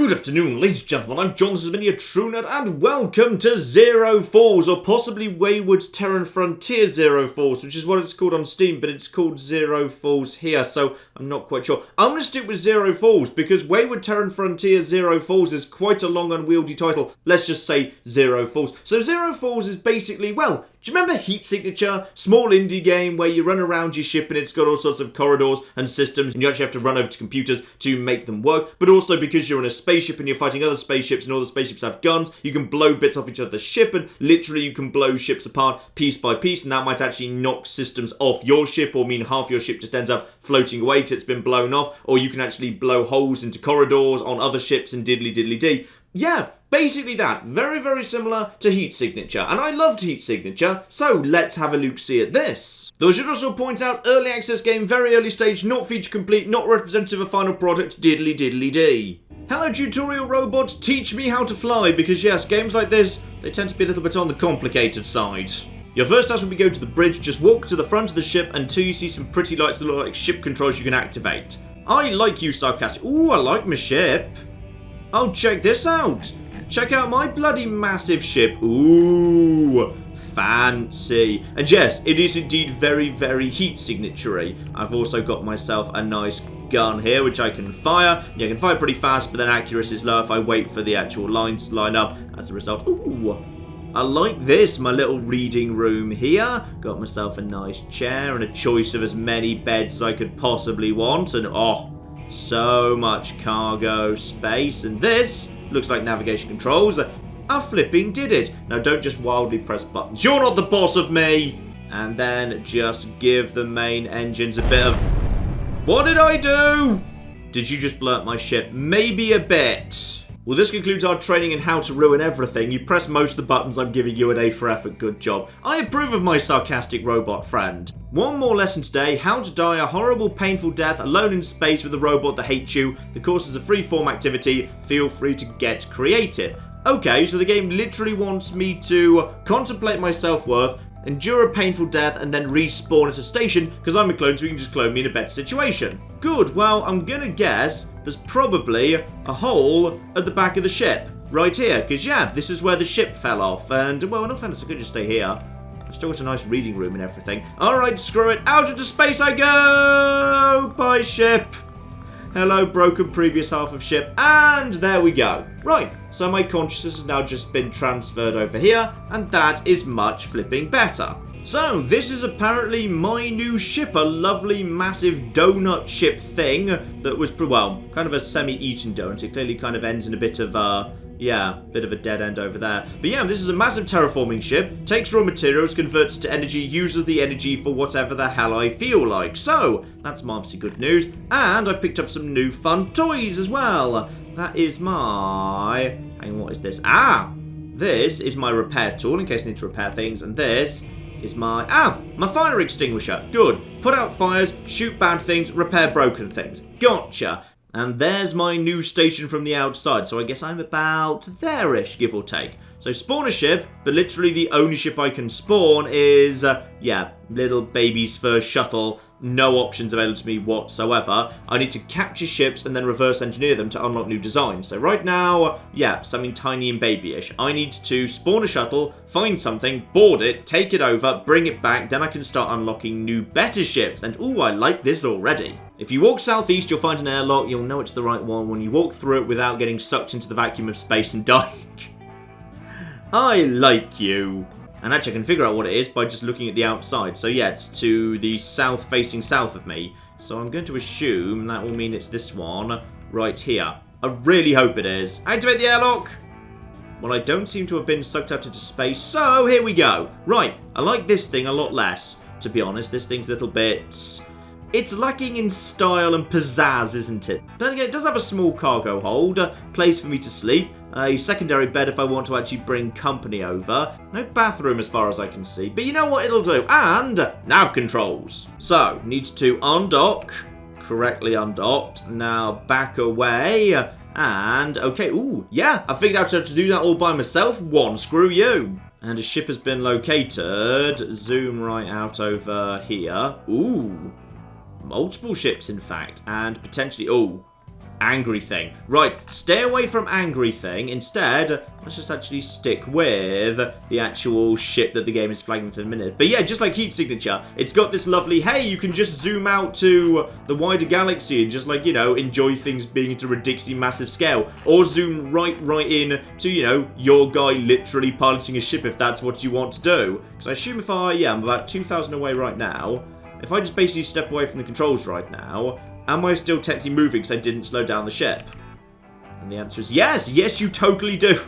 Good afternoon, ladies and gentlemen, I'm John, this has been your TrueNet, and welcome to Zero Falls, or possibly Wayward Terran Frontier Zero Falls, which is what it's called on Steam, but it's called Zero Falls here, so I'm not quite sure. I'm going to stick with Zero Falls, because Wayward Terran Frontier Zero Falls is quite a long, unwieldy title. Let's just say Zero Falls. So Zero Falls is basically, well, do you remember Heat Signature? Small indie game where you run around your ship and it's got all sorts of corridors and systems and you actually have to run over to computers to make them work. But also because you're in a spaceship and you're fighting other spaceships and all the spaceships have guns, you can blow bits off each other's ship and literally you can blow ships apart piece by piece, and that might actually knock systems off your ship or mean half your ship just ends up floating away till it's been blown off, or you can actually blow holes into corridors on other ships and diddly-diddly-dee. Yeah, basically that. Very, very similar to Heat Signature. And I loved Heat Signature, so let's have a look-see at this. Though I should also point out, early access game, very early stage, not feature complete, not representative of final product, diddly-diddly-dee. Hello tutorial robot, teach me how to fly, because yes, games like this, they tend to be a little bit on the complicated side. Your first task will be go to the bridge, just walk to the front of the ship until you see some pretty lights that look like ship controls you can activate. I like you, sarcastic. Ooh, I like my ship. Oh, check this out. Check out my bloody massive ship. Ooh, fancy. And yes, it is indeed very, very Heat Signature-y. I've also got myself a nice gun here, which I can fire. Yeah, I can fire pretty fast, but then accuracy is low if I wait for the actual lines to line up. As a result, ooh, I like this, my little reading room here. Got myself a nice chair and a choice of as many beds as I could possibly want. And oh, so much cargo space. And this looks like navigation controls. I flipping did it. Now don't just wildly press buttons. You're not the boss of me. And then just give the main engines a bit of... What did I do? Did you just blow up my ship? Maybe a bit. Well, this concludes our training in how to ruin everything. You press most of the buttons, I'm giving you an A for effort. Good job. I approve of my sarcastic robot friend. One more lesson today, how to die a horrible, painful death alone in space with a robot that hates you. The course is a free-form activity. Feel free to get creative. Okay, so the game literally wants me to contemplate my self-worth, endure a painful death, and then respawn at a station, because I'm a clone, so you can just clone me in a better situation. Good, well, I'm gonna guess there's probably a hole at the back of the ship. Right here, because yeah, this is where the ship fell off, and, well, in all fairness, I could just stay here. I've still got a nice reading room and everything. Alright, screw it, out into space I go! Bye, ship! Hello, broken previous half of ship, and there we go. Right, so my consciousness has now just been transferred over here, and that is much flipping better. So, this is apparently my new ship, a lovely, massive donut ship thing that was, well, kind of a semi-eaten donut. It clearly kind of ends in a bit of yeah, bit of a dead end over there. But yeah, this is a massive terraforming ship, takes raw materials, converts to energy, uses the energy for whatever the hell I feel like. So, that's marvellously good news. And I picked up some new fun toys as well. That is my... Hang on, what is this? Ah! This is my repair tool in case I need to repair things. And this is my... Ah! My fire extinguisher. Good. Put out fires, shoot bad things, repair broken things. Gotcha. And there's my new station from the outside, so I guess I'm about there-ish, give or take. So spawn a ship, but literally the only ship I can spawn is, yeah, little baby's first shuttle. No options available to me whatsoever. I need to capture ships and then reverse engineer them to unlock new designs. So right now, yeah, something tiny and babyish. I need to spawn a shuttle, find something, board it, take it over, bring it back, then I can start unlocking new better ships. And ooh, I like this already. If you walk southeast, you'll find an airlock. You'll know it's the right one when you walk through it without getting sucked into the vacuum of space and dying. I like you. And actually I can figure out what it is by just looking at the outside. So yeah, it's to the south, facing south of me. So I'm going to assume that will mean it's this one right here. I really hope it is. Activate the airlock! Well, I don't seem to have been sucked out into space, so here we go. Right, I like this thing a lot less, to be honest. This thing's a little bit... It's lacking in style and pizzazz, isn't it? But then again, it does have a small cargo hold, a place for me to sleep, a secondary bed if I want to actually bring company over. No bathroom as far as I can see, but you know what it'll do. And nav controls. So, need to undock, correctly undocked. Now back away, and okay, ooh, yeah, I figured out how to do that all by myself. One, screw you. And a ship has been located. Zoom right out over here. Ooh. Multiple ships, in fact, and potentially... Oh, Angry thing. Right, stay away from angry thing. Instead, let's just actually stick with the actual ship that the game is flagging for the minute. But yeah, just like heat signature, it's got this lovely, hey, you can just zoom out to the wider galaxy and just like, you know, enjoy things being at a ridiculously massive scale. Or zoom right in to, you know, your guy literally piloting a ship if that's what you want to do. Because I assume if I'm about 2,000 away right now. If I just basically step away from the controls right now, am I still technically moving because I didn't slow down the ship? And the answer is yes. Yes, you totally do.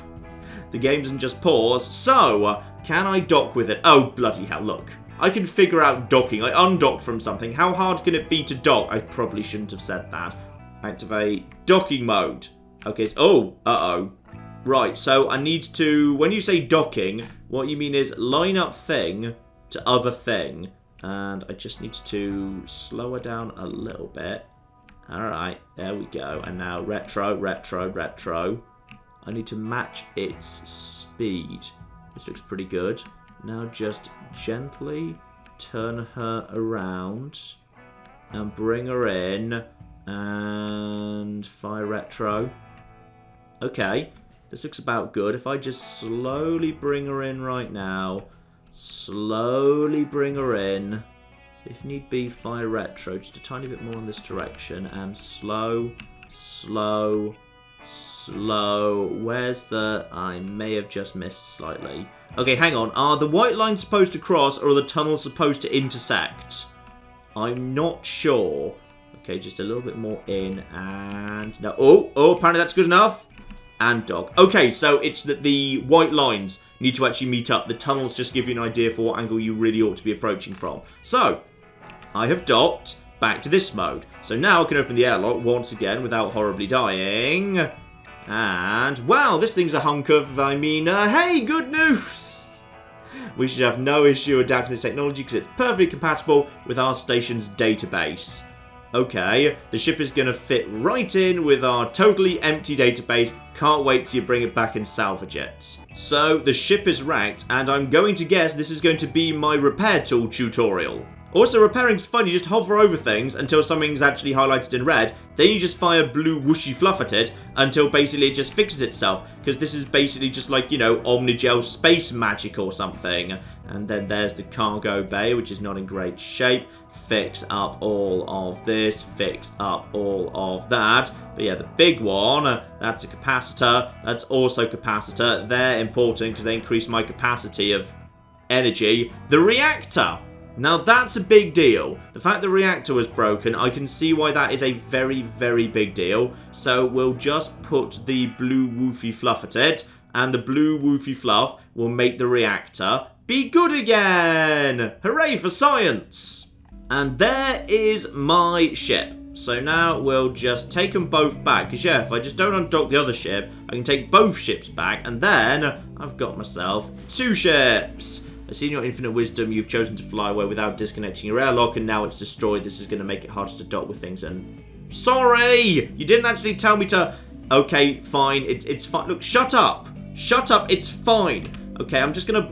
The game doesn't just pause. So, can I dock with it? Oh, bloody hell, look. I can figure out docking. I undocked from something. How hard can it be to dock? I probably shouldn't have said that. Activate docking mode. Okay, so, uh-oh. Right, so I need to... When you say docking, what you mean is line up thing to other thing. And I just need to slow her down a little bit. Alright, there we go. And now retro. I need to match its speed. This looks pretty good. Now just gently turn her around and bring her in and fire retro. Okay, this looks about good. If I just slowly bring her in right now, slowly bring her in. If need be, fire retro just a tiny bit more in this direction. And slow. Where's the... I may have just missed slightly. Okay, hang on. Are the white lines supposed to cross or are the tunnels supposed to intersect? I'm not sure. Okay, just a little bit more in and... No. Oh, apparently that's good enough. And dock. Okay, so it's that the white lines need to actually meet up. The tunnels just give you an idea for what angle you really ought to be approaching from. So, I have docked back to this mode. So now I can open the airlock once again without horribly dying. And, wow, this thing's a hunk of, hey, good news! We should have no issue adapting this technology because it's perfectly compatible with our station's database. Okay, the ship is going to fit right in with our totally empty database. Can't wait till you bring it back and salvage it. So, the ship is racked, and I'm going to guess this is going to be my repair tool tutorial. Also, repairing's fun. You just hover over things until something's actually highlighted in red. Then you just fire blue whooshy fluff at it until basically it just fixes itself. Because this is basically just like, you know, Omnigel space magic or something. And then there's the cargo bay, which is not in great shape. Fix up all of this. Fix up all of that. But yeah, the big one, that's a capacitor. That's also capacitor. They're important because they increase my capacity of energy. The reactor. Now that's a big deal. The fact the reactor was broken, I can see why that is a very, very big deal. So we'll just put the blue woofy fluff at it, and the blue woofy fluff will make the reactor be good again. Hooray for science. And there is my ship. So now we'll just take them both back. Because yeah, if I just don't undock the other ship, I can take both ships back. And then I've got myself 2 ships. I've seen your infinite wisdom. You've chosen to fly away without disconnecting your airlock, and now it's destroyed. This is going to make it harder to dock with things. And sorry, you didn't actually tell me to. Okay, fine. It's fine. Look, shut up. Shut up. It's fine. Okay, I'm just gonna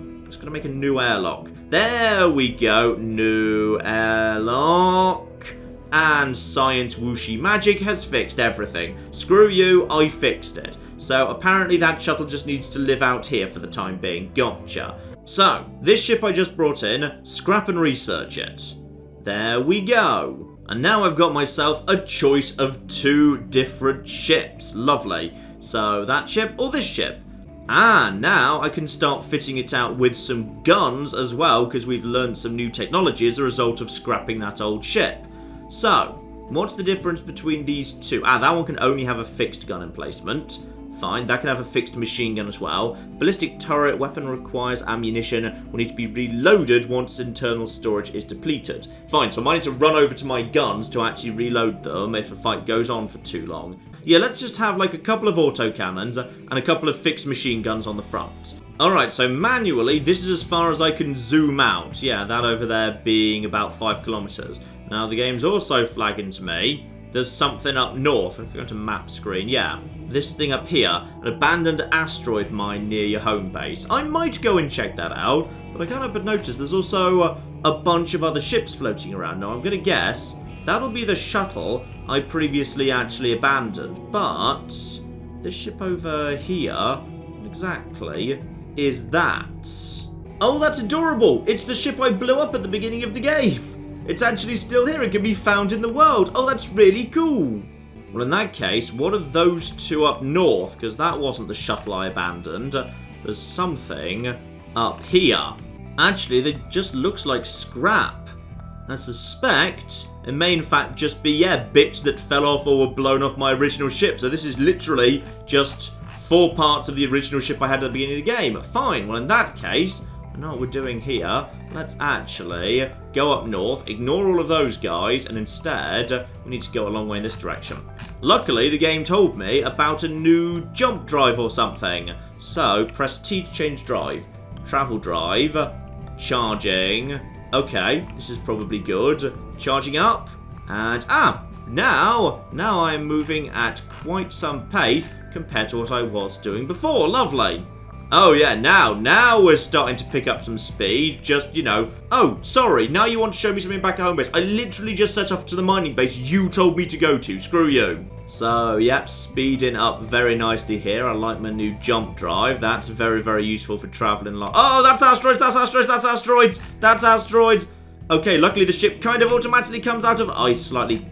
make a new airlock. There we go. New airlock. And science whooshy magic has fixed everything. Screw you. I fixed it. So apparently that shuttle just needs to live out here for the time being. Gotcha. So, this ship I just brought in, scrap and research it. There we go. And now I've got myself a choice of 2 different ships. Lovely. So, that ship or this ship? And now I can start fitting it out with some guns as well, because we've learned some new technology as a result of scrapping that old ship. So, what's the difference between these 2? That one can only have a fixed gun emplacement. Fine, that can have a fixed machine gun as well. Ballistic turret, weapon requires ammunition, will need to be reloaded once internal storage is depleted. Fine, so I might need to run over to my guns to actually reload them if a fight goes on for too long. Yeah, let's just have like a couple of autocannons and a couple of fixed machine guns on the front. Alright, so manually, this is as far as I can zoom out. Yeah, that over there being about 5 kilometers. Now, the game's also flagging to me there's something up north. If we go to map screen, yeah. This thing up here, an abandoned asteroid mine near your home base. I might go and check that out, but I can't help but notice there's also a bunch of other ships floating around. Now, I'm going to guess that'll be the shuttle I previously actually abandoned. But this ship over here, exactly, is that? Oh, that's adorable! It's the ship I blew up at the beginning of the game. It's actually still here. It can be found in the world. Oh, that's really cool. Well, in that case, what are those two up north? Because that wasn't the shuttle I abandoned. There's something up here. Actually, that just looks like scrap. I suspect it may in fact just be, yeah, bits that fell off or were blown off my original ship. So this is literally just 4 parts of the original ship I had at the beginning of the game. Fine. Well, in that case, I know what we're doing here. Let's actually go up north, ignore all of those guys, and instead we need to go a long way in this direction. Luckily, the game told me about a new jump drive or something. So, press T to change drive. Travel drive. Charging. Okay, this is probably good. Charging up. And, now I'm moving at quite some pace compared to what I was doing before. Lovely. Oh yeah, now we're starting to pick up some speed. Just, you know. Oh, sorry, now you want to show me something back at home base. I literally just set off to the mining base you told me to go to. Screw you. So, yep, speeding up very nicely here. I like my new jump drive. That's very, very useful for traveling along. Oh, that's asteroids, that's asteroids, that's asteroids, that's asteroids. Okay, luckily the ship kind of automatically comes out of ice slightly.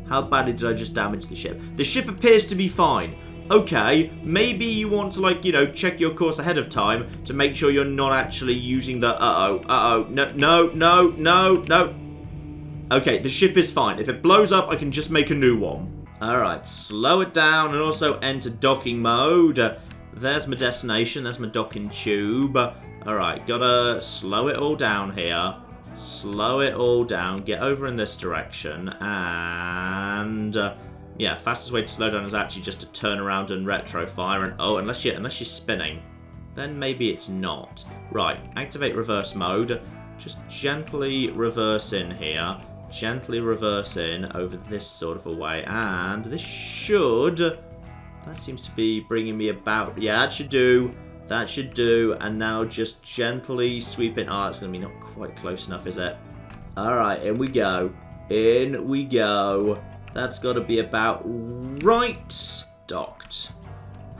How badly did I just damage the ship? The ship appears to be fine. Okay, maybe you want to, like, you know, check your course ahead of time to make sure you're not actually using the no. Okay, the ship is fine. If it blows up, I can just make a new one. Alright, slow it down and also enter docking mode. There's my destination, there's my docking tube. Alright, gotta slow it all down here. Slow it all down, get over in this direction, and yeah, fastest way to slow down is actually just to turn around and retro fire. And oh, unless you're spinning, then maybe it's not. Right, activate reverse mode. Just gently reverse in here. Gently reverse in over this sort of a way. And this should... that seems to be bringing me about... yeah, that should do. That should do. And now just gently sweep in. Oh, it's going to be not quite close enough, is it? Alright, in we go. In we go. That's got to be about right. Docked.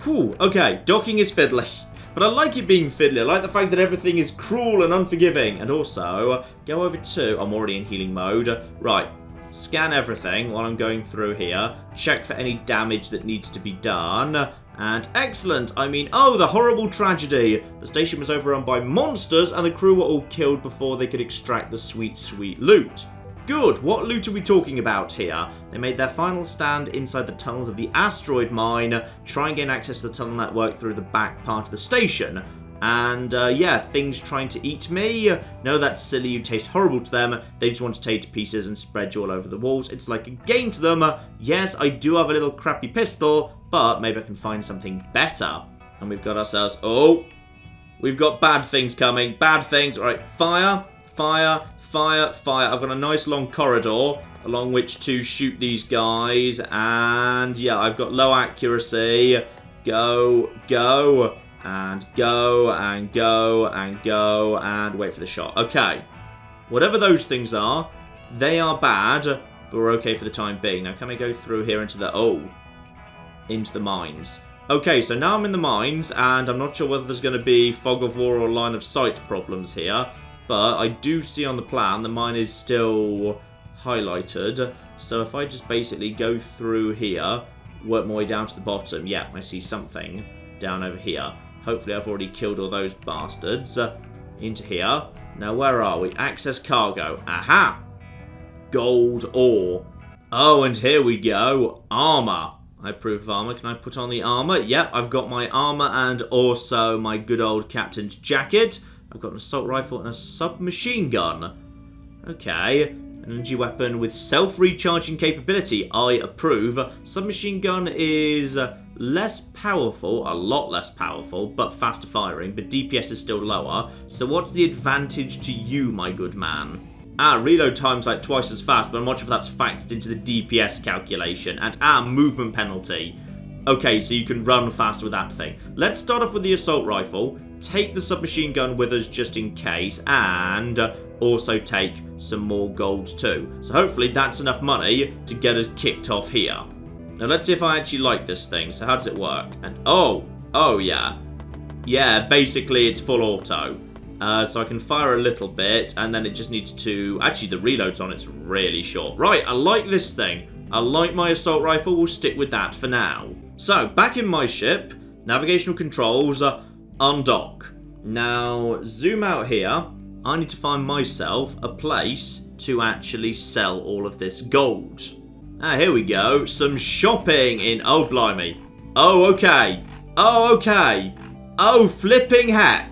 Whew, okay, docking is fiddly. But I like it being fiddly. I like the fact that everything is cruel and unforgiving. And also, go over to... I'm already in healing mode. Right, scan everything while I'm going through here. Check for any damage that needs to be done. And excellent. I mean, oh, the horrible tragedy. The station was overrun by monsters and the crew were all killed before they could extract the sweet, sweet loot. Good. What loot are we talking about here? They made their final stand inside the tunnels of the asteroid mine, try and gain access to the tunnel network through the back part of the station. And, yeah, things trying to eat me. No, that's silly. You taste horrible to them. They just want to tear you to pieces and spread you all over the walls. It's like a game to them. Yes, I do have a little crappy pistol, but maybe I can find something better. And we've got ourselves... oh, we've got bad things coming. Bad things. All right, fire, fire, fire, fire. I've got a nice long corridor along which to shoot these guys. And, yeah, I've got low accuracy. Go, go. And go, and go, and go, and wait for the shot. Okay. Whatever those things are, they are bad, but we're okay for the time being. Now, can I go through here into the... oh. Into the mines. Okay, so now I'm in the mines, and I'm not sure whether there's going to be fog of war or line of sight problems here, but I do see on the plan the mine is still highlighted. So if I just basically go through here, work my way down to the bottom, yeah, I see something down over here. Hopefully I've already killed all those bastards. Into here. Now where are we? Access cargo. Aha! Gold ore. Oh, and here we go. Armor. I approve of armor. Can I put on the armor? Yep, I've got my armor and also my good old captain's jacket. I've got an assault rifle and a submachine gun. Okay. An energy weapon with self-recharging capability. I approve. Submachine gun is... less powerful, a lot less powerful, but faster firing, but DPS is still lower. So what's the advantage to you, my good man? Reload time's like twice as fast, but I'm not sure if that's factored into the DPS calculation. And movement penalty. Okay, so you can run faster with that thing. Let's start off with the assault rifle, take the submachine gun with us just in case, and also take some more gold too. So hopefully that's enough money to get us kicked off here. Now let's see if I actually like this thing. So how does it work? And oh yeah. Yeah, basically it's full auto. So I can fire a little bit, and then it just needs to... Actually, the reloads on it's really short. Right, I like this thing. I like my assault rifle. We'll stick with that for now. So, back in my ship, navigational controls, undock. Now, zoom out here. I need to find myself a place to actually sell all of this gold. Here we go. Some shopping in... Oh, blimey. Oh, okay. Oh, okay. Oh, flipping heck.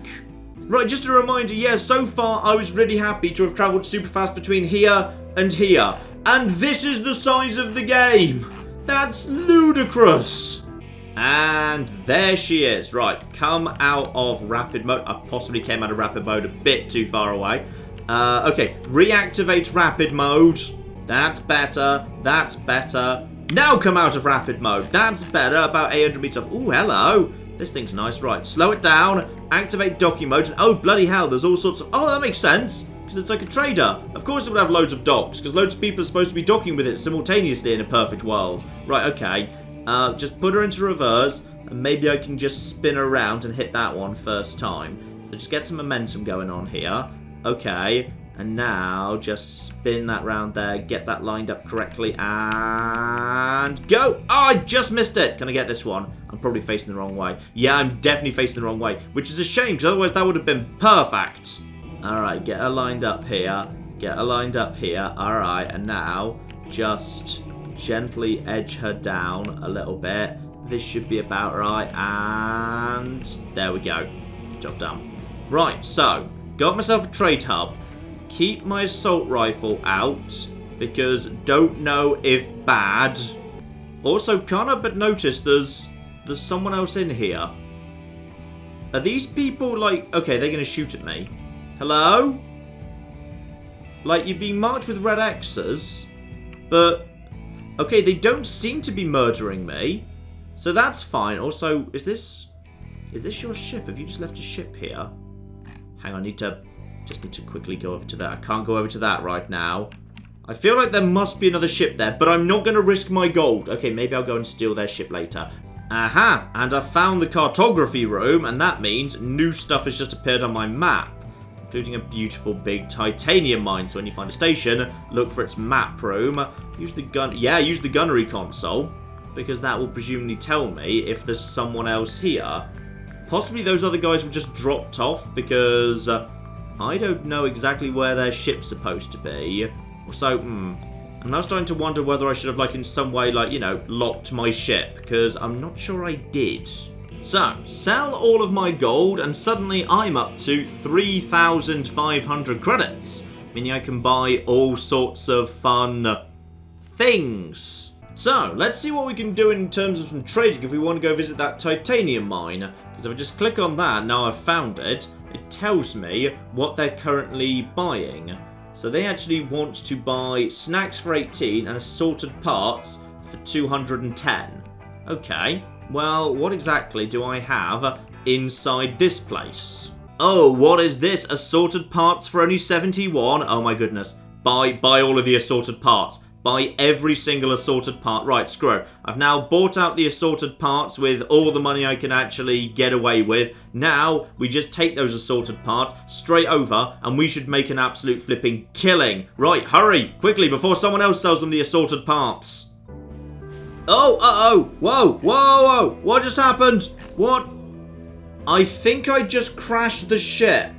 Right, just a reminder, yeah, so far I was really happy to have travelled super fast between here and here. And this is the size of the game. That's ludicrous. And there she is. Right, come out of rapid mode. I possibly came out of rapid mode a bit too far away. Okay, reactivate rapid mode. That's better. That's better. Now come out of rapid mode. That's better. About 800 meters off. Ooh, hello. This thing's nice. Right, slow it down. Activate docking mode. And oh, bloody hell, there's all sorts of... Oh, that makes sense. Because it's like a trader. Of course it would have loads of docks. Because loads of people are supposed to be docking with it simultaneously in a perfect world. Right, okay. Just put her into reverse. And maybe I can just spin around and hit that one first time. So just get some momentum going on here. Okay. And now just spin that round there. Get that lined up correctly. And go. Oh, I just missed it. Can I get this one? I'm probably facing the wrong way. Yeah, I'm definitely facing the wrong way. Which is a shame, because otherwise that would have been perfect. Alright, get her lined up here. Get her lined up here. Alright, and now just gently edge her down a little bit. This should be about right. And there we go. Job done. Right, so got myself a trade hub. Keep my assault rifle out, because don't know if bad. Also, can't help but notice there's someone else in here. Are these people like... Okay, they're going to shoot at me. Hello? Like, you're being marked with red X's, but... Okay, they don't seem to be murdering me, so that's fine. Also, is this your ship? Have you just left a ship here? Hang on, just need to quickly go over to that. I can't go over to that right now. I feel like there must be another ship there, but I'm not going to risk my gold. Okay, maybe I'll go and steal their ship later. Aha! And I found the cartography room, and that means new stuff has just appeared on my map, including a beautiful big titanium mine. So when you find a station, look for its map room. Use the gun. Yeah, use the gunnery console, because that will presumably tell me if there's someone else here. Possibly those other guys were just dropped off because I don't know exactly where their ship's supposed to be. So, I'm now starting to wonder whether I should have, like, in some way, like, you know, locked my ship, because I'm not sure I did. So, sell all of my gold, and suddenly I'm up to 3,500 credits, meaning I can buy all sorts of fun things. So, let's see what we can do in terms of some trading if we want to go visit that titanium mine. Because if I just click on that, now I've found it, it tells me what they're currently buying. So they actually want to buy snacks for 18 and assorted parts for 210. Okay, well, what exactly do I have inside this place? Oh, what is this? Assorted parts for only 71? Oh my goodness. Buy all of the assorted parts. Buy every single assorted part. Right, screw it. I've now bought out the assorted parts with all the money I can actually get away with. Now, we just take those assorted parts straight over, and we should make an absolute flipping killing. Right, hurry, quickly, before someone else sells them the assorted parts. Oh, uh-oh, whoa, what just happened? What? I think I just crashed the ship.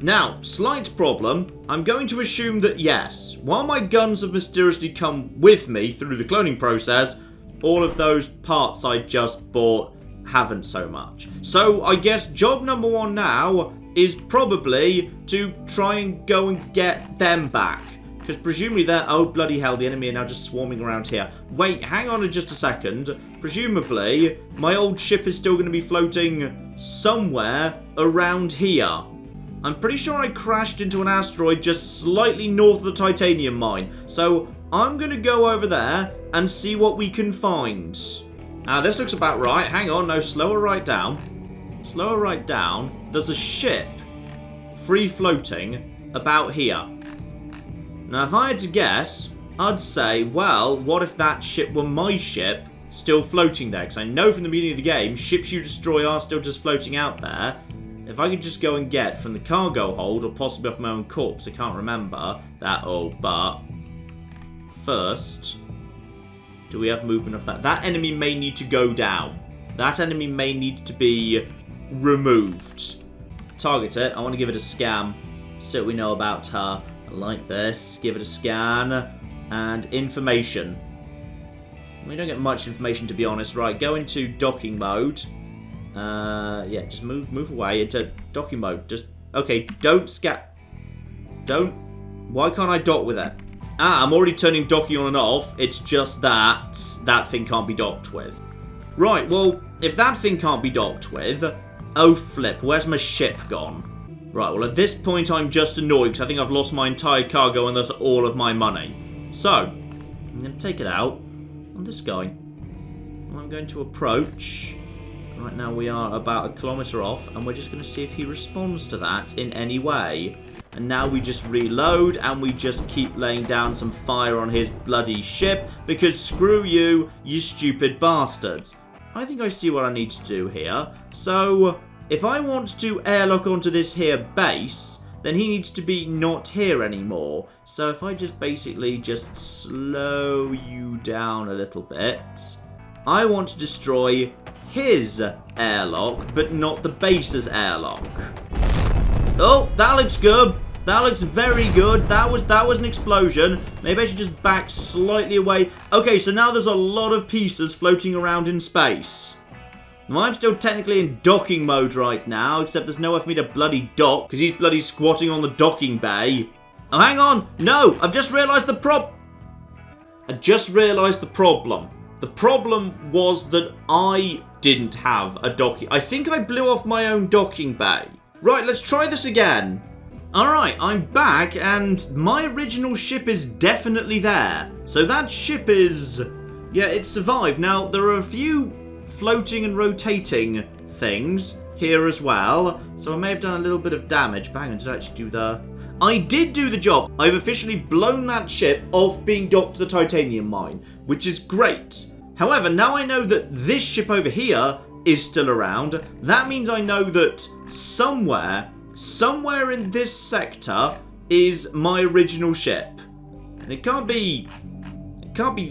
Now, slight problem. I'm going to assume that yes, while my guns have mysteriously come with me through the cloning process, all of those parts I just bought haven't so much. So I guess job number one now is probably to try and go and get them back. Because presumably they're... Oh, bloody hell, the enemy are now just swarming around here. Wait, hang on just a second. Presumably, my old ship is still going to be floating somewhere around here. I'm pretty sure I crashed into an asteroid just slightly north of the titanium mine. So I'm going to go over there and see what we can find. This looks about right. Hang on, no, slow her right down. Slow her right down. There's a ship free floating about here. Now, if I had to guess, I'd say, well, what if that ship were my ship still floating there? Because I know from the beginning of the game, ships you destroy are still just floating out there. If I could just go and get from the cargo hold, or possibly off my own corpse, I can't remember that. Oh, but first, do we have movement of that? That enemy may need to go down. That enemy may need to be removed. Target it. I want to give it a scan. See what we know about her. Like this. Give it a scan. And information. We don't get much information, to be honest. Right, go into docking mode. Yeah, just move away into docking mode. Just, okay, don't scat. Don't. Why can't I dock with it? Ah, I'm already turning docking on and off. It's just that thing can't be docked with. Right, well, if that thing can't be docked with, oh flip, where's my ship gone? Right, well, at this point, I'm just annoyed because I think I've lost my entire cargo and thus all of my money. So, I'm going to take it out on this guy. I'm going to approach. Right now, we are about 1 kilometre off, and we're just going to see if he responds to that in any way. And now we just reload, and we just keep laying down some fire on his bloody ship, because screw you, you stupid bastards. I think I see what I need to do here. So, if I want to airlock onto this here base, then he needs to be not here anymore. So if I just basically just slow you down a little bit, I want to destroy his airlock, but not the base's airlock. Oh, that looks good. That looks very good. That was an explosion. Maybe I should just back slightly away. Okay, so now there's a lot of pieces floating around in space. Well, I'm still technically in docking mode right now, except there's nowhere for me to bloody dock, because he's bloody squatting on the docking bay. Oh, hang on! No! I've just realised the problem. The problem was that I didn't have a docking. I think I blew off my own docking bay. Right, let's try this again. Alright, I'm back, and my original ship is definitely there. So that ship is... yeah, it survived. Now, there are a few floating and rotating things here as well, so I may have done a little bit of damage. Bang, did I actually do the... I did do the job. I've officially blown that ship off being docked to the titanium mine, which is great. However, now I know that this ship over here is still around. That means I know that somewhere in this sector is my original ship. And it can't be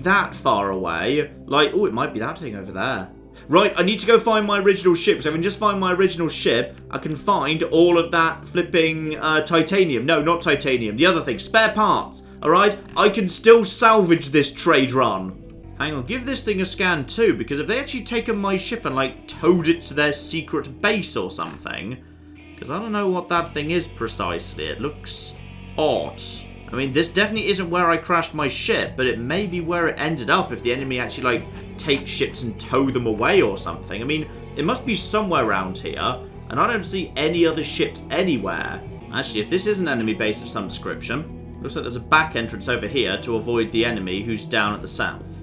that far away. Like, oh, it might be that thing over there. Right, I need to go find my original ship. So if I can just find my original ship, I can find all of that flipping titanium. No, not titanium. The other thing, spare parts. Alright, I can still salvage this trade run. Hang on, give this thing a scan too, because if they actually taken my ship and, like, towed it to their secret base or something, because I don't know what that thing is precisely. It looks odd. I mean, this definitely isn't where I crashed my ship, but it may be where it ended up if the enemy actually, like, take ships and tow them away or something. I mean, it must be somewhere around here, and I don't see any other ships anywhere. Actually, if this is an enemy base of some description, looks like there's a back entrance over here to avoid the enemy who's down at the south.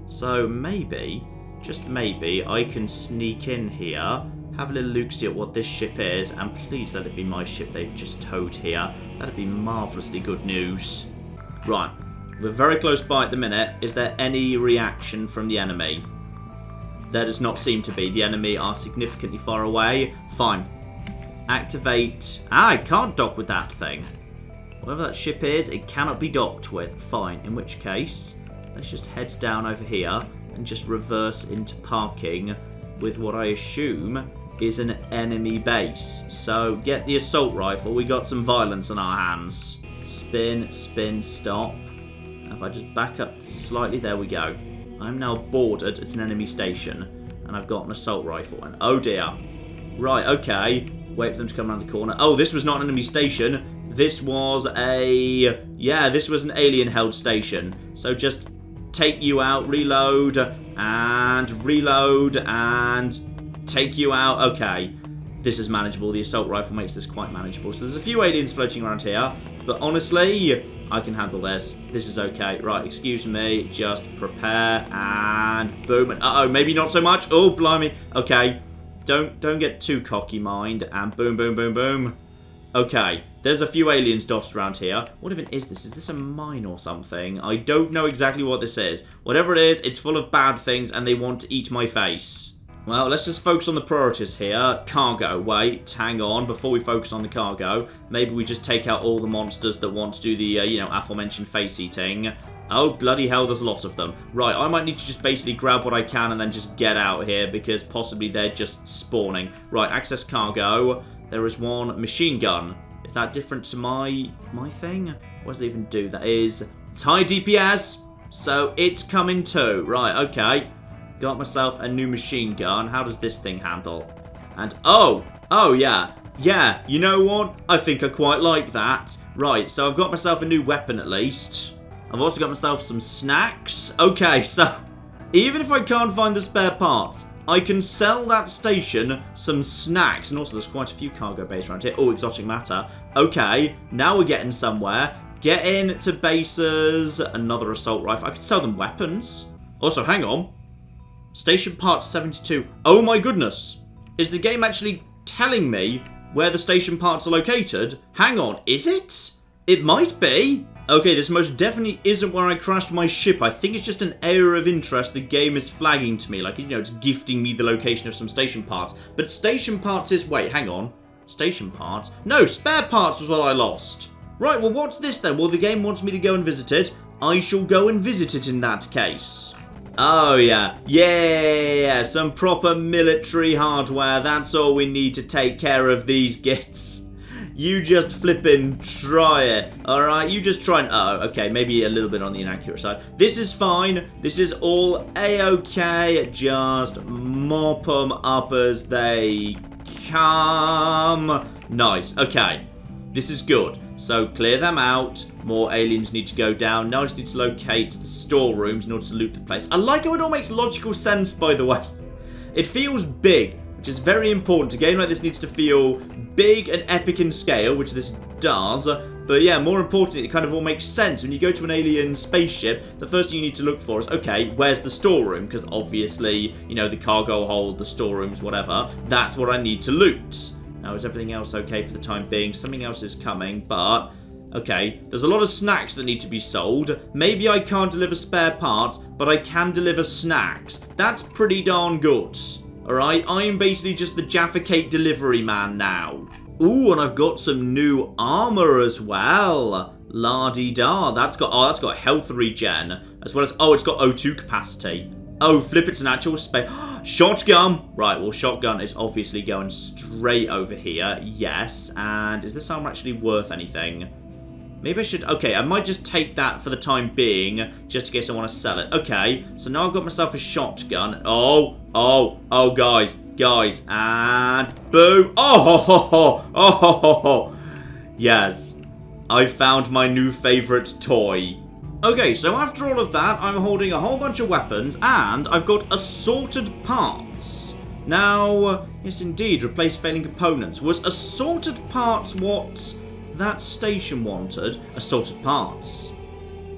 So maybe, just maybe, I can sneak in here, have a little look-see at what this ship is, and please let it be my ship they've just towed here. That'd be marvellously good news. Right, we're very close by at the minute. Is there any reaction from the enemy? There does not seem to be. The enemy are significantly far away. Fine. Activate. Ah, I can't dock with that thing. Whatever that ship is, it cannot be docked with. Fine, in which case, let's just head down over here and just reverse into parking with what I assume is an enemy base. So get the assault rifle. We got some violence on our hands. Spin, spin, stop. If I just back up slightly, there we go. I'm now boarded at an enemy station, and I've got an assault rifle. And oh dear. Right, okay. Wait for them to come around the corner. Oh, this was not an enemy station. This was a... yeah, this was an alien-held station. So just take you out, reload, and take you out. Okay, this is manageable. The assault rifle makes this quite manageable. So there's a few aliens floating around here, but honestly, I can handle this. This is okay. Right, excuse me. Just prepare and boom. And uh-oh, maybe not so much. Oh, blimey. Okay, don't get too cocky, mind. And boom, boom, boom, boom. Okay, There's a few aliens dotted around here. What even is this? Is this a mine or something? I don't know exactly what this is. Whatever it is, it's full of bad things and they want to eat my face. Well, let's just focus on the priorities here. Cargo. Wait, hang on. Before we focus on the cargo, maybe we just take out all the monsters that want to do the, you know, aforementioned face eating. Oh, bloody hell, there's a lot of them. Right, I might need to just basically grab what I can and then just get out here because possibly they're just spawning. Right, access cargo. There is one machine gun. Is that different to my thing? What does it even do? That is... It's high DPS, so it's coming too. Right, okay. Got myself a new machine gun. How does this thing handle? And, oh, yeah. Yeah, you know what? I think I quite like that. Right, so I've got myself a new weapon at least. I've also got myself some snacks. Okay, so even if I can't find the spare parts, I can sell that station some snacks. And also there's quite a few cargo bays around here. Oh, exotic matter. Okay, now we're getting somewhere. Get into bases. Another assault rifle. I could sell them weapons. Also, hang on. Station parts 72. Oh my goodness. Is the game actually telling me where the station parts are located? Hang on, is it? It might be. Okay, this most definitely isn't where I crashed my ship. I think it's just an area of interest the game is flagging to me. Like, you know, it's gifting me the location of some station parts. But station parts is... Wait, hang on. Station parts? No, spare parts was what I lost. Right, well, what's this then? Well, the game wants me to go and visit it. I shall go and visit it in that case. Oh, yeah. Yeah, some proper military hardware. That's all we need to take care of these gits. You just flippin' try it. Alright, you just try and... Oh, okay, maybe a little bit on the inaccurate side. This is fine. This is all A-okay. Just mop them up as they come. Nice. Okay. This is good. So clear them out. More aliens need to go down. Now I just need to locate the storerooms in order to loot the place. I like how it all makes logical sense, by the way. It feels big, which is very important. A game like this needs to feel big and epic in scale, which this does. But yeah, more importantly, it kind of all makes sense. When you go to an alien spaceship, the first thing you need to look for is, okay, where's the storeroom? Because obviously, you know, the cargo hold, the storerooms, whatever. That's what I need to loot. Now, is everything else okay for the time being? Something else is coming, but... Okay, there's a lot of snacks that need to be sold. Maybe I can't deliver spare parts, but I can deliver snacks. That's pretty darn good. Alright, I am basically just the Jaffa Cake delivery man now. Ooh, and I've got some new armor as well. La-di-da. That's got health regen, as well as... Oh, it's got O2 capacity. Oh, flip, it's an actual space. Shotgun! Right, well, shotgun is obviously going straight over here. Yes, and is this armor actually worth anything? Maybe I should... Okay, I might just take that for the time being, just in case I want to sell it. Okay, so now I've got myself a shotgun. Oh, guys, and boom. Oh. Yes, I found my new favorite toy. Okay, so after all of that, I'm holding a whole bunch of weapons, and I've got assorted parts. Now, yes indeed, replace failing components. Was assorted parts what that station wanted? Assorted parts.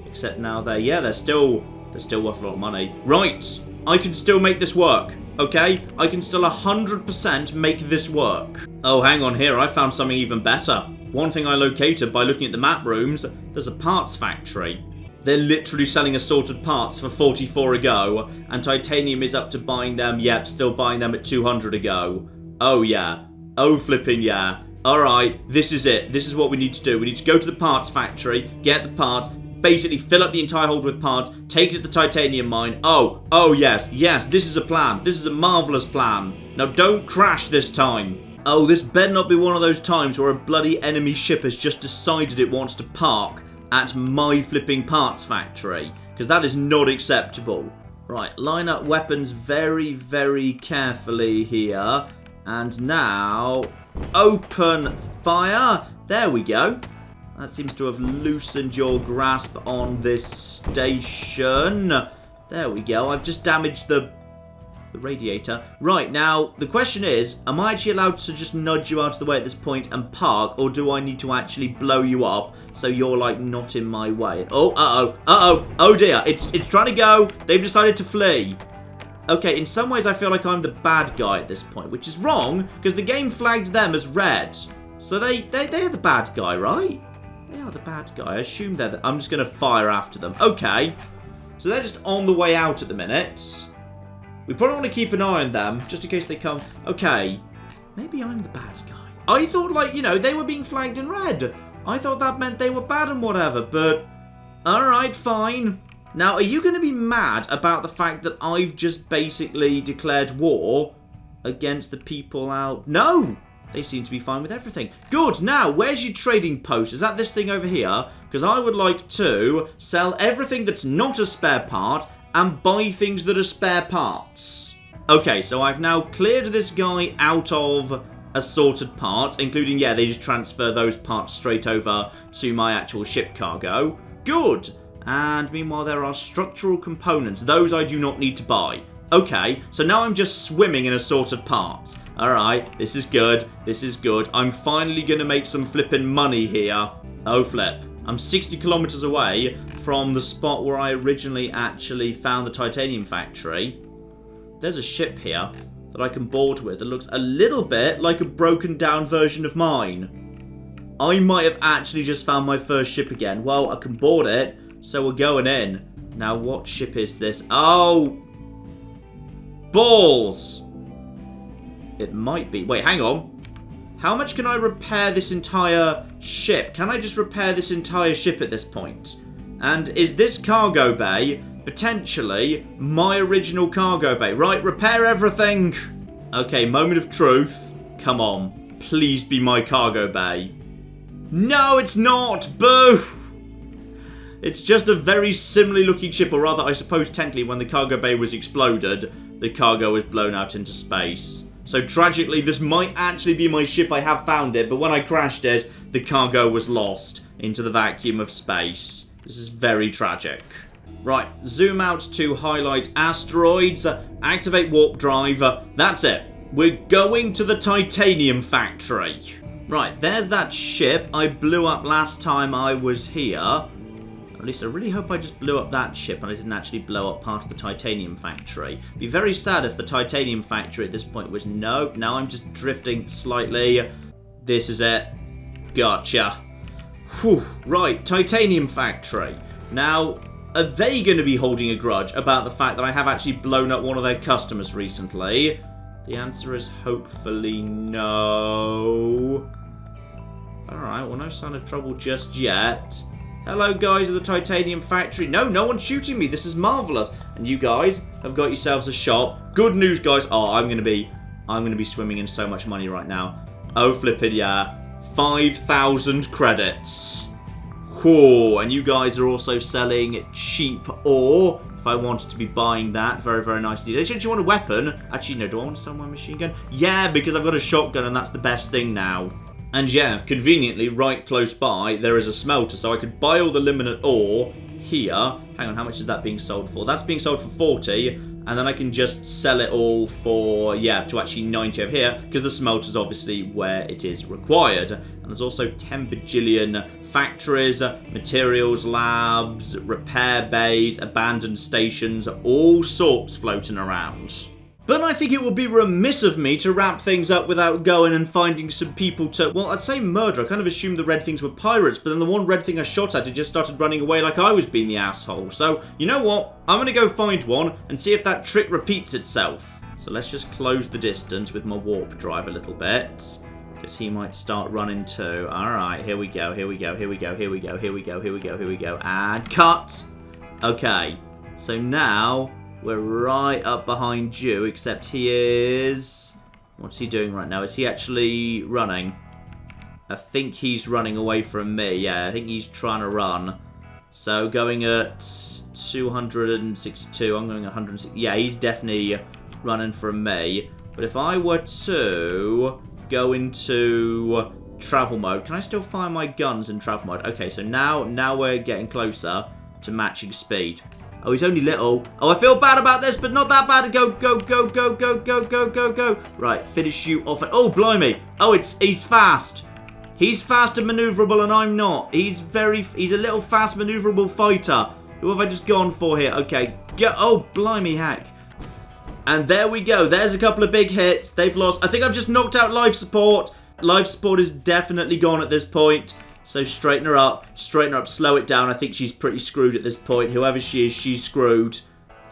Except now they're still worth a lot of money. Right, I can still make this work, okay? I can still 100% make this work. Oh, hang on here, I found something even better. One thing I located by looking at the map rooms, there's a parts factory. They're literally selling assorted parts for 44 a go, and titanium is up to buying them, yep, still buying them at 200 a go. Oh yeah. Oh flipping yeah. Alright, this is it. This is what we need to do. We need to go to the parts factory, get the parts, basically fill up the entire hold with parts, take it to the titanium mine. Oh yes, this is a plan. This is a marvellous plan. Now don't crash this time. Oh, this better not be one of those times where a bloody enemy ship has just decided it wants to park at my flipping parts factory, because that is not acceptable. Right, line up weapons very, very carefully here. And now, open fire. There we go. That seems to have loosened your grasp on this station. There we go. I've just damaged the radiator. Right, now, the question is, am I actually allowed to just nudge you out of the way at this point and park, or do I need to actually blow you up so you're, like, not in my way? Oh, oh dear, it's trying to go. They've decided to flee. Okay, in some ways I feel like I'm the bad guy at this point, which is wrong, because the game flagged them as red. So they are the bad guy, right? They are the bad guy. I assume they're I'm just going to fire after them. Okay. So they're just on the way out at the minute. We probably want to keep an eye on them, just in case they come. Okay. Maybe I'm the bad guy. I thought, like, you know, they were being flagged in red. I thought that meant they were bad and whatever, but... Alright, fine. Now, are you going to be mad about the fact that I've just basically declared war against the people out? No! They seem to be fine with everything. Good, now, where's your trading post? Is that this thing over here? Because I would like to sell everything that's not a spare part and buy things that are spare parts. Okay, so I've now cleared this guy out of assorted parts, including, yeah, they just transfer those parts straight over to my actual ship cargo. Good. And meanwhile, there are structural components. Those I do not need to buy. Okay, so now I'm just swimming in assorted parts. Alright, this is good. This is good. I'm finally going to make some flipping money here. Oh, flip. I'm 60 kilometers away from the spot where I originally actually found the titanium factory. There's a ship here that I can board with that looks a little bit like a broken down version of mine. I might have actually just found my first ship again. Well, I can board it, so we're going in. Now, what ship is this? Oh! Balls! It might be. Wait, hang on. How much can I repair this entire ship? Can I just repair this entire ship at this point? And is this cargo bay potentially my original cargo bay? Right, repair everything. Okay, moment of truth. Come on. Please be my cargo bay. No, it's not. Boo! It's just a very similarly looking ship, or rather, I suppose technically when the cargo bay was exploded, the cargo was blown out into space. So tragically, this might actually be my ship. I have found it, but when I crashed it, the cargo was lost into the vacuum of space. This is very tragic. Right, zoom out to highlight asteroids, activate warp drive. That's it. We're going to the titanium factory. Right, there's that ship I blew up last time I was here. At least I really hope I just blew up that ship and I didn't actually blow up part of the titanium factory. Be very sad if the titanium factory at this point was... Nope, now I'm just drifting slightly. This is it. Gotcha. Whew. Right, titanium factory. Now, are they going to be holding a grudge about the fact that I have actually blown up one of their customers recently? The answer is hopefully no. Alright, well, no sign of trouble just yet. Hello, guys of the titanium factory. No, no one's shooting me. This is marvelous. And you guys have got yourselves a shop. Good news, guys. Oh, I'm gonna be swimming in so much money right now. Oh, flippin' yeah. 5,000 credits. Whoa, and you guys are also selling cheap ore. If I wanted to be buying that, very, very nice indeed. Actually, do you want a weapon? Actually, no. Do I want to sell my machine gun? Yeah, because I've got a shotgun, and that's the best thing now. And yeah, conveniently, right close by, there is a smelter, so I could buy all the limonite ore here. Hang on, how much is that being sold for? That's being sold for 40, and then I can just sell it all for, yeah, to actually 90 over here, because the smelter's obviously where it is required. And there's also 10 bajillion factories, materials labs, repair bays, abandoned stations, all sorts floating around. But I think it would be remiss of me to wrap things up without going and finding some people to... Well, I'd say murder. I kind of assumed the red things were pirates, but then the one red thing I shot at, it just started running away like I was being the asshole. So, you know what? I'm going to go find one and see if that trick repeats itself. So let's just close the distance with my warp drive a little bit, because he might start running too. Alright, here we go, here we go, here we go, here we go, here we go, here we go, here we go. And cut! Okay, so now... we're right up behind you, except he is... What's he doing right now? Is he actually running? I think he's running away from me. Yeah, I think he's trying to run. So going at 262, I'm going 160. Yeah, he's definitely running from me. But if I were to go into travel mode, can I still fire my guns in travel mode? Okay, so now we're getting closer to matching speed. Oh, he's only little. Oh, I feel bad about this, but not that bad. Go, go, go, go, go, go, go, go, go. Right, finish you off. Oh, blimey. Oh, he's fast. He's fast and maneuverable, and I'm not. He's a little fast maneuverable fighter. Who have I just gone for here? Okay, go. Oh, blimey heck. And there we go. There's a couple of big hits. They've lost. I think I've just knocked out life support. Life support is definitely gone at this point. So straighten her up, slow it down. I think she's pretty screwed at this point. Whoever she is, she's screwed.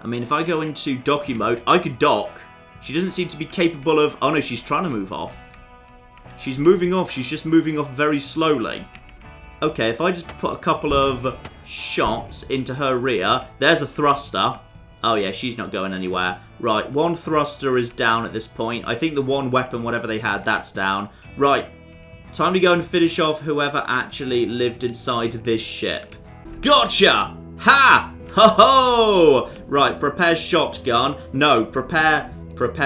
I mean, if I go into docking mode, I could dock. She doesn't seem to be capable of... Oh no, she's trying to move off. She's moving off. She's just moving off very slowly. Okay, if I just put a couple of shots into her rear. There's a thruster. Oh yeah, she's not going anywhere. Right, one thruster is down at this point. I think the one weapon, whatever they had, that's down. Right, time to go and finish off whoever actually lived inside this ship. Gotcha! Ha! Ho-ho! Right, prepare shotgun. No, prepare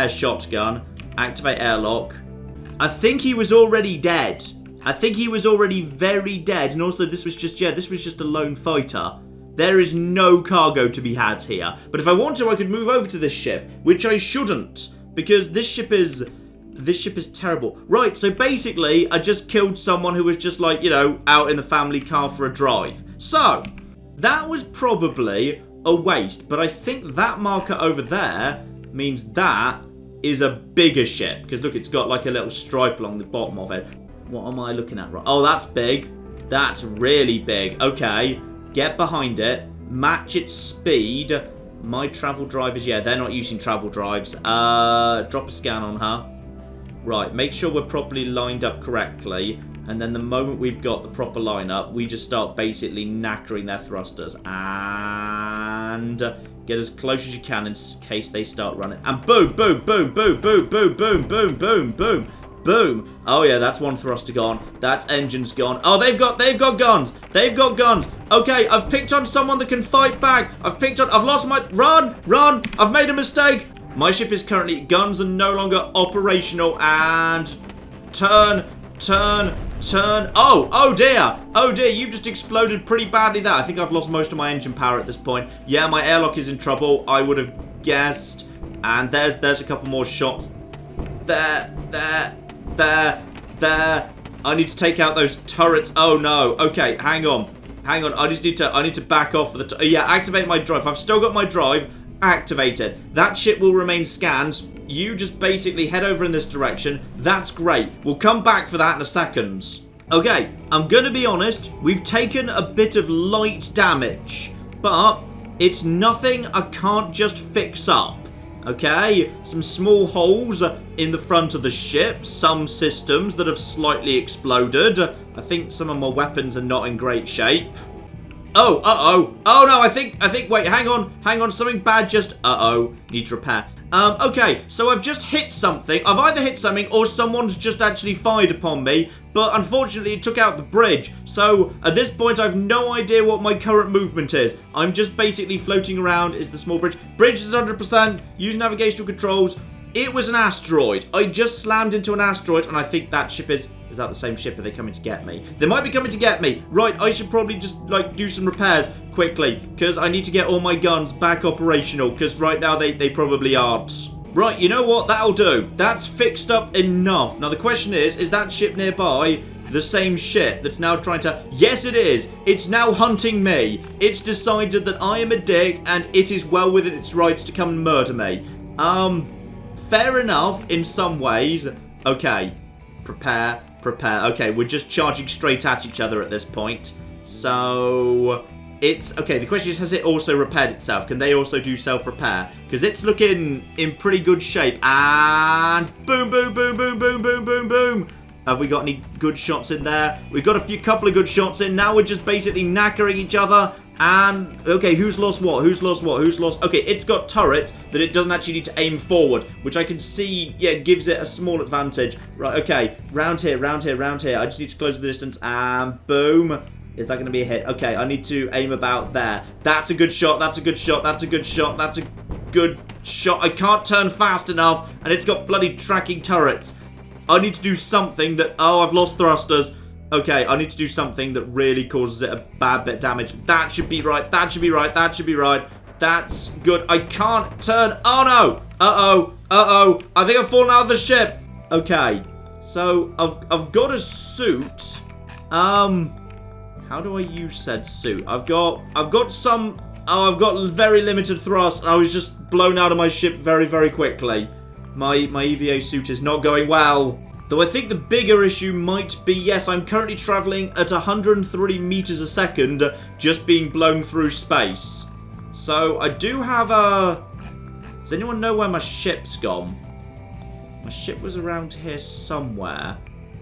shotgun. Activate airlock. I think he was already dead. I think he was already very dead. And also this was just a lone fighter. There is no cargo to be had here. But if I want to, I could move over to this ship, which I shouldn't, because this ship is terrible. Right, so basically, I just killed someone who was just like, you know, out in the family car for a drive. So, that was probably a waste, but I think that marker over there means that is a bigger ship, because look, it's got like a little stripe along the bottom of it. What am I looking at? Oh, that's big. That's really big. Okay. Get behind it, match its speed. My travel drivers, yeah, they're not using travel drives. Drop a scan on her. Right, make sure we're properly lined up correctly. And then the moment we've got the proper lineup, we just start basically knackering their thrusters. And get as close as you can in case they start running. And boom, boom, boom, boom, boom, boom, boom, boom, boom, boom. Boom. Oh yeah, that's one thruster gone. That's engines gone. Oh, they've got guns. They've got guns. Okay, I've picked on someone that can fight back. I've lost my... Run! I've made a mistake. My ship is currently... Guns are no longer operational. And... Turn. Oh dear. You just exploded pretty badly there. I think I've lost most of my engine power at this point. Yeah, my airlock is in trouble. I would have guessed. And there's a couple more shots. There. I need to take out those turrets. Oh no. Okay, hang on. I need to back off for the... Yeah, activate my drive. I've still got my drive. Activate it. That ship will remain scanned. You just basically head over in this direction. That's great. We'll come back for that in a second. Okay, I'm gonna be honest. We've taken a bit of light damage, but it's nothing I can't just fix up. Okay, some small holes in the front of the ship, some systems that have slightly exploded. I think some of my weapons are not in great shape. Oh, oh no, I think, wait, hang on, something bad just, needs repair. Okay, so I've just hit something. I've either hit something or someone's just actually fired upon me, but unfortunately it took out the bridge. So at this point I've no idea what my current movement is. I'm just basically floating around. Is the small bridge? Bridge is 100%. Use navigational controls. It was an asteroid. I just slammed into an asteroid and I think that ship is that the same ship? Are they coming to get me? They might be coming to get me. Right, I should probably just like do some repairs quickly because I need to get all my guns back operational because right now they probably aren't. Right, you know what? That'll do. That's fixed up enough. Now the question is that ship nearby the same ship that's now trying to... Yes, it is. It's now hunting me. It's decided that I am a dick and it is well within its rights to come and murder me. Fair enough in some ways. Okay, prepare. Okay, we're just charging straight at each other at this point. So... It's... Okay, the question is, has it also repaired itself? Can they also do self-repair? Because it's looking in pretty good shape. And... Boom, boom, boom, boom, boom, boom, boom, boom. Have we got any good shots in there? We've got a couple of good shots in. Now we're just basically knackering each other. And... Okay, who's lost what? Who's lost what? Who's lost... Okay, it's got turret that it doesn't actually need to aim forward. Which I can see, yeah, gives it a small advantage. Right, okay. Round here. I just need to close the distance. And boom. Is that going to be a hit? Okay, I need to aim about there. That's a good shot. That's a good shot. I can't turn fast enough. And it's got bloody tracking turrets. I need to do something that... Oh, I've lost thrusters. Okay, I need to do something that really causes it a bad bit of damage. That should be right. That's good. I can't turn... Oh, no. I think I've fallen out of the ship. Okay, so I've got a suit. How do I use said suit? I've got some... Oh, I've got very limited thrust. And I was just blown out of my ship very, very quickly. My EVA suit is not going well. Though I think the bigger issue might be, yes, I'm currently travelling at 103 meters a second, just being blown through space. So I do have a... Does anyone know where my ship's gone? My ship was around here somewhere.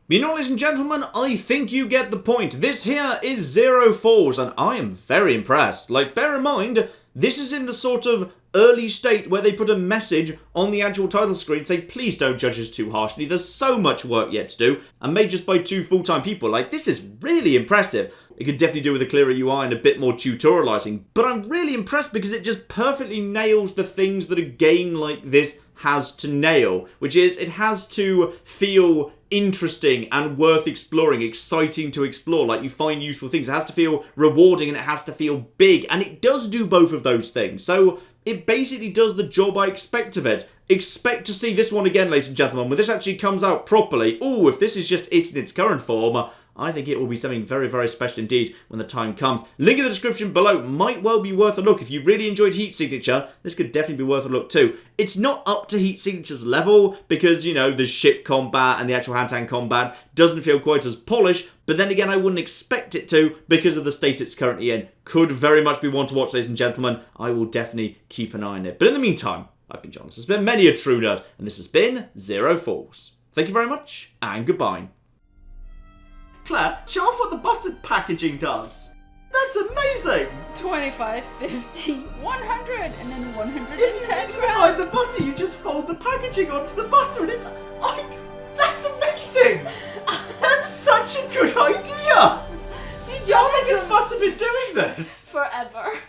You know, ladies and gentlemen, I think you get the point. This here is Zero Falls, and I am very impressed. Like, bear in mind, this is in the sort of early state where they put a message on the actual title screen saying, please don't judge us too harshly, there's so much work yet to do, and made just by 2 full-time people. Like, this is really impressive. It could definitely do with a clearer UI and a bit more tutorializing, but I'm really impressed because it just perfectly nails the things that a game like this has to nail, which is it has to feel interesting and worth exploring, exciting to explore, like you find useful things. It has to feel rewarding and it has to feel big, and it does do both of those things. So it basically does the job I expect of it. Expect to see this one again, ladies and gentlemen, when this actually comes out properly. Ooh, if this is just it in its current form, I think it will be something very, very special indeed when the time comes. Link in the description below might well be worth a look. If you really enjoyed Heat Signature, this could definitely be worth a look too. It's not up to Heat Signature's level because, you know, the ship combat and the actual hand-to-hand combat doesn't feel quite as polished, but then again, I wouldn't expect it to because of the state it's currently in. Could very much be one to watch, ladies and gentlemen. I will definitely keep an eye on it. But in the meantime, I've been John. This has been many a true nerd, and this has been Zero Falls. Thank you very much, and goodbye. Claire, show off what the butter packaging does. That's amazing! 25, 50, 100, and then 110 If you need to provide the butter, you just fold the packaging onto the butter and it... that's amazing! That's such a good idea! See, How John long is has butter been doing this? forever.